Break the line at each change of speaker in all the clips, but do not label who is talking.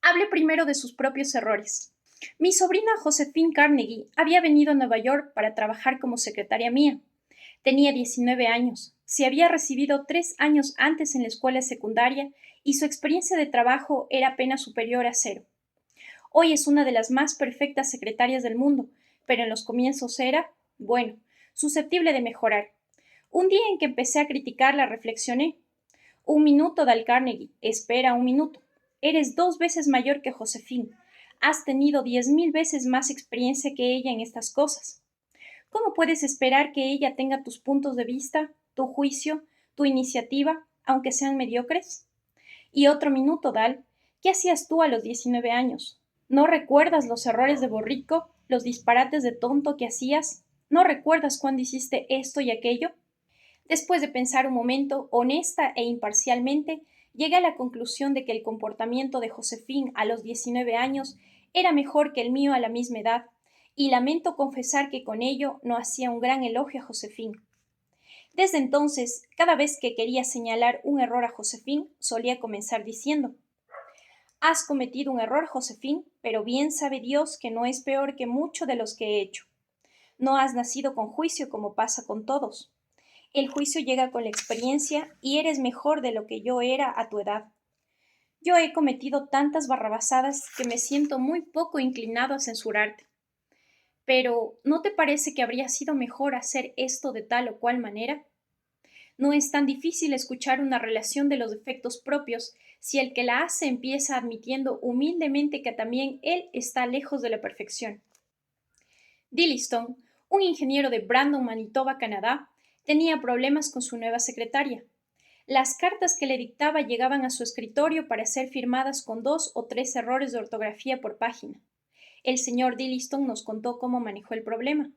Hable primero de sus propios errores. Mi sobrina Josephine Carnegie había venido a Nueva York para trabajar como secretaria mía. Tenía 19 años, se había recibido 3 años antes en la escuela secundaria y su experiencia de trabajo era apenas superior a cero. Hoy es una de las más perfectas secretarias del mundo, pero en los comienzos era, bueno, susceptible de mejorar. Un día en que empecé a criticarla reflexioné. Un minuto, Dal Carnegie, espera un minuto. Eres 2 veces mayor que Josephine. Has tenido 10.000 veces más experiencia que ella en estas cosas. ¿Cómo puedes esperar que ella tenga tus puntos de vista, tu juicio, tu iniciativa, aunque sean mediocres? Y otro minuto, Dal. ¿Qué hacías tú a los 19 años? ¿No recuerdas los errores de borrico, los disparates de tonto que hacías? ¿No recuerdas cuándo hiciste esto y aquello? Después de pensar un momento, honesta e imparcialmente, llegué a la conclusión de que el comportamiento de Josephine a los 19 años era mejor que el mío a la misma edad, y lamento confesar que con ello no hacía un gran elogio a Josephine. Desde entonces, cada vez que quería señalar un error a Josephine, solía comenzar diciendo: Has cometido un error, Josephine, pero bien sabe Dios que no es peor que mucho de los que he hecho. No has nacido con juicio como pasa con todos. El juicio llega con la experiencia y eres mejor de lo que yo era a tu edad. Yo he cometido tantas barrabasadas que me siento muy poco inclinado a censurarte. Pero, ¿no te parece que habría sido mejor hacer esto de tal o cual manera? No es tan difícil escuchar una relación de los defectos propios si el que la hace empieza admitiendo humildemente que también él está lejos de la perfección. Dilliston, un ingeniero de Brandon, Manitoba, Canadá, tenía problemas con su nueva secretaria. Las cartas que le dictaba llegaban a su escritorio para ser firmadas con 2 o 3 errores de ortografía por página. El señor Dilliston nos contó cómo manejó el problema.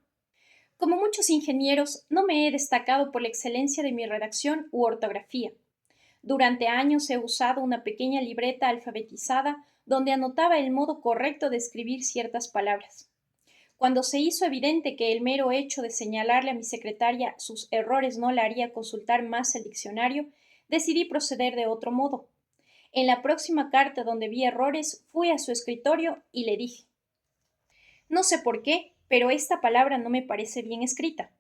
Como muchos ingenieros, no me he destacado por la excelencia de mi redacción u ortografía. Durante años he usado una pequeña libreta alfabetizada donde anotaba el modo correcto de escribir ciertas palabras. Cuando se hizo evidente que el mero hecho de señalarle a mi secretaria sus errores no la haría consultar más el diccionario, decidí proceder de otro modo. En la próxima carta donde vi errores, fui a su escritorio y le dije: No sé por qué, pero esta palabra no me parece bien escrita.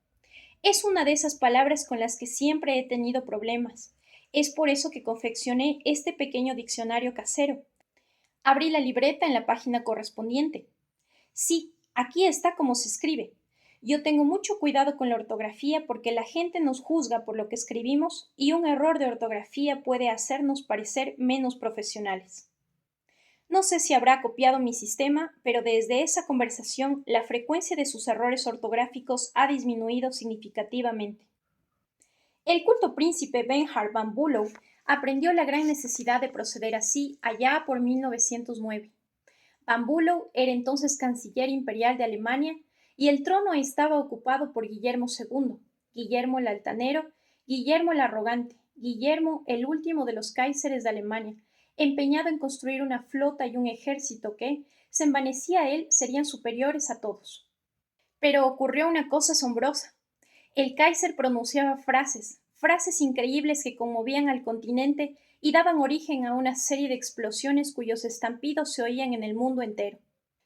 Es una de esas palabras con las que siempre he tenido problemas. Es por eso que confeccioné este pequeño diccionario casero. Abrí la libreta en la página correspondiente. Sí, aquí está como se escribe. Yo tengo mucho cuidado con la ortografía porque la gente nos juzga por lo que escribimos y un error de ortografía puede hacernos parecer menos profesionales. No sé si habrá copiado mi sistema, pero desde esa conversación la frecuencia de sus errores ortográficos ha disminuido significativamente. El culto príncipe Bernhard van Bülow aprendió la gran necesidad de proceder así allá por 1909. Van Bülow era entonces canciller imperial de Alemania y el trono estaba ocupado por Guillermo II, Guillermo el Altanero, Guillermo el Arrogante, Guillermo el último de los Cáiseres de Alemania, empeñado en construir una flota y un ejército que, se envanecía él, serían superiores a todos. Pero ocurrió una cosa asombrosa. El Kaiser pronunciaba frases increíbles que conmovían al continente y daban origen a una serie de explosiones cuyos estampidos se oían en el mundo entero.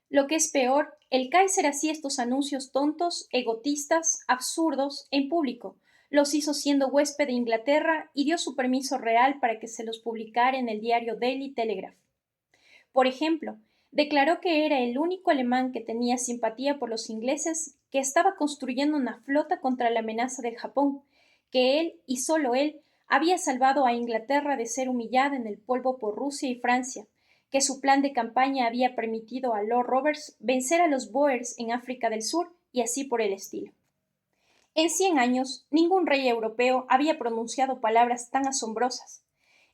Lo que es peor, el Kaiser hacía estos anuncios tontos, egotistas, absurdos, en público. Los hizo siendo huésped de Inglaterra y dio su permiso real para que se los publicara en el diario Daily Telegraph. Por ejemplo, declaró que era el único alemán que tenía simpatía por los ingleses, que estaba construyendo una flota contra la amenaza del Japón, que él, y solo él, había salvado a Inglaterra de ser humillada en el polvo por Rusia y Francia, que su plan de campaña había permitido a Lord Roberts vencer a los Boers en África del Sur y así por el estilo. En 100 años, ningún rey europeo había pronunciado palabras tan asombrosas.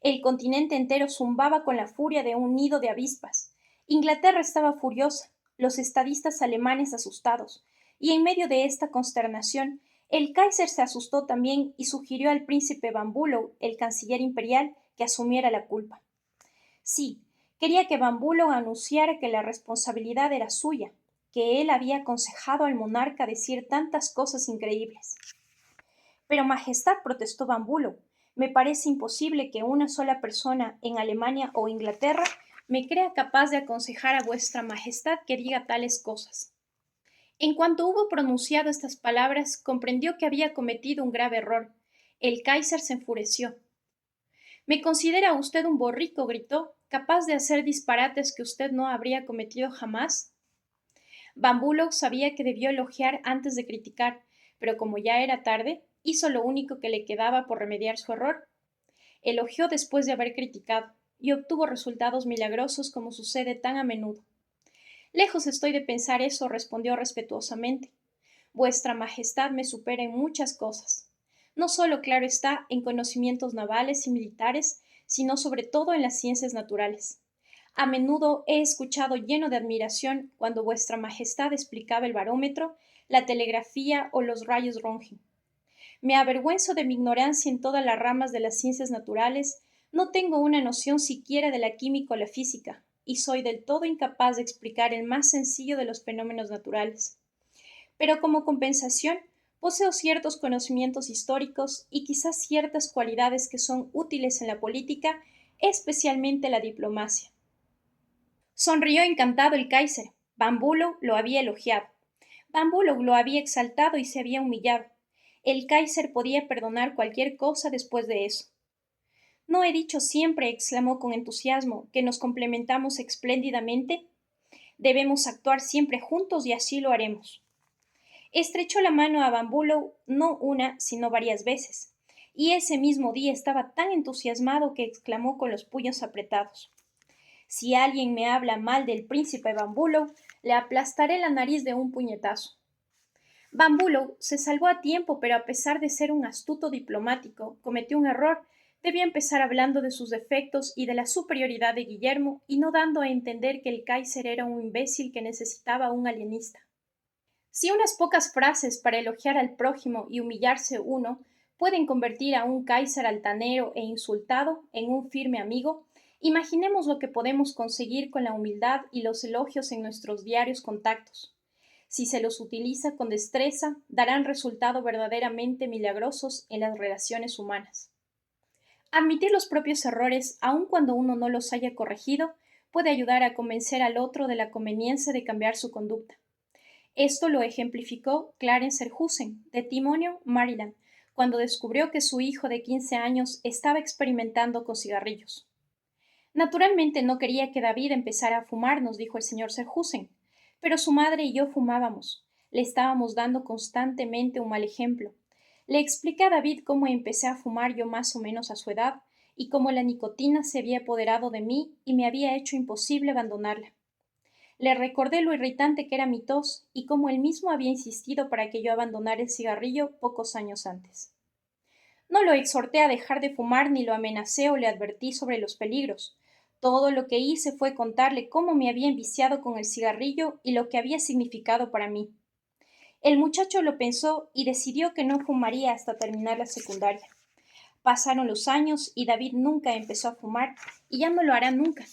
El continente entero zumbaba con la furia de un nido de avispas. Inglaterra estaba furiosa, los estadistas alemanes asustados, y en medio de esta consternación, el Kaiser se asustó también y sugirió al príncipe van Bülow, el canciller imperial, que asumiera la culpa. Sí, quería que van Bülow anunciara que la responsabilidad era suya, que él había aconsejado al monarca decir tantas cosas increíbles. Pero Majestad, protestó van Bülow, me parece imposible que una sola persona en Alemania o Inglaterra me crea capaz de aconsejar a vuestra majestad que diga tales cosas. En cuanto hubo pronunciado estas palabras, comprendió que había cometido un grave error. El Kaiser se enfureció. ¿Me considera usted un borrico?, gritó, capaz de hacer disparates que usted no habría cometido jamás. Van Bülow sabía que debió elogiar antes de criticar, pero como ya era tarde, hizo lo único que le quedaba por remediar su error. Elogió después de haber criticado, y obtuvo resultados milagrosos como sucede tan a menudo. Lejos estoy de pensar eso, respondió respetuosamente. Vuestra Majestad me supera en muchas cosas. No solo, claro está, en conocimientos navales y militares, sino sobre todo en las ciencias naturales. A menudo he escuchado lleno de admiración cuando vuestra Majestad explicaba el barómetro, la telegrafía o los rayos Röntgen. Me avergüenzo de mi ignorancia en todas las ramas de las ciencias naturales, no tengo una noción siquiera de la química o la física, y soy del todo incapaz de explicar el más sencillo de los fenómenos naturales. Pero como compensación, poseo ciertos conocimientos históricos y quizás ciertas cualidades que son útiles en la política, especialmente la diplomacia. Sonrió encantado el Kaiser. Van Bülow lo había elogiado. Van Bülow lo había exaltado y se había humillado. El Kaiser podía perdonar cualquier cosa después de eso. ¿No he dicho siempre, exclamó con entusiasmo, que nos complementamos espléndidamente? Debemos actuar siempre juntos y así lo haremos. Estrechó la mano a Van Bülow no una, sino varias veces, y ese mismo día estaba tan entusiasmado que exclamó con los puños apretados. Si alguien me habla mal del príncipe Van Bülow, le aplastaré la nariz de un puñetazo. Van Bülow se salvó a tiempo, pero a pesar de ser un astuto diplomático, cometió un error. Debía empezar hablando de sus defectos y de la superioridad de Guillermo, y no dando a entender que el Kaiser era un imbécil que necesitaba un alienista. Si unas pocas frases para elogiar al prójimo y humillarse uno pueden convertir a un Kaiser altanero e insultado en un firme amigo, imaginemos lo que podemos conseguir con la humildad y los elogios en nuestros diarios contactos. Si se los utiliza con destreza, darán resultados verdaderamente milagrosos en las relaciones humanas. Admitir los propios errores, aun cuando uno no los haya corregido, puede ayudar a convencer al otro de la conveniencia de cambiar su conducta. Esto lo ejemplificó Clarence Serhusen, de Timonium, Maryland, cuando descubrió que su hijo de 15 años estaba experimentando con cigarrillos. Naturalmente no quería que David empezara a fumar, nos dijo el señor Serhusen, pero su madre y yo fumábamos. Le estábamos dando constantemente un mal ejemplo. Le expliqué a David cómo empecé a fumar yo más o menos a su edad y cómo la nicotina se había apoderado de mí y me había hecho imposible abandonarla. Le recordé lo irritante que era mi tos y cómo él mismo había insistido para que yo abandonara el cigarrillo pocos años antes. No lo exhorté a dejar de fumar ni lo amenacé o le advertí sobre los peligros. Todo lo que hice fue contarle cómo me había enviciado con el cigarrillo y lo que había significado para mí. El muchacho lo pensó y decidió que no fumaría hasta terminar la secundaria. Pasaron los años y David nunca empezó a fumar y ya no lo hará nunca.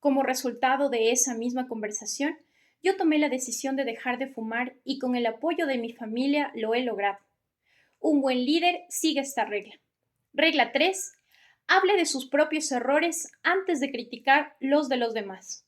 Como resultado de esa misma conversación, yo tomé la decisión de dejar de fumar y con el apoyo de mi familia lo he logrado. Un buen líder sigue esta regla. Regla 3. Hable de sus propios errores antes de criticar los de los demás.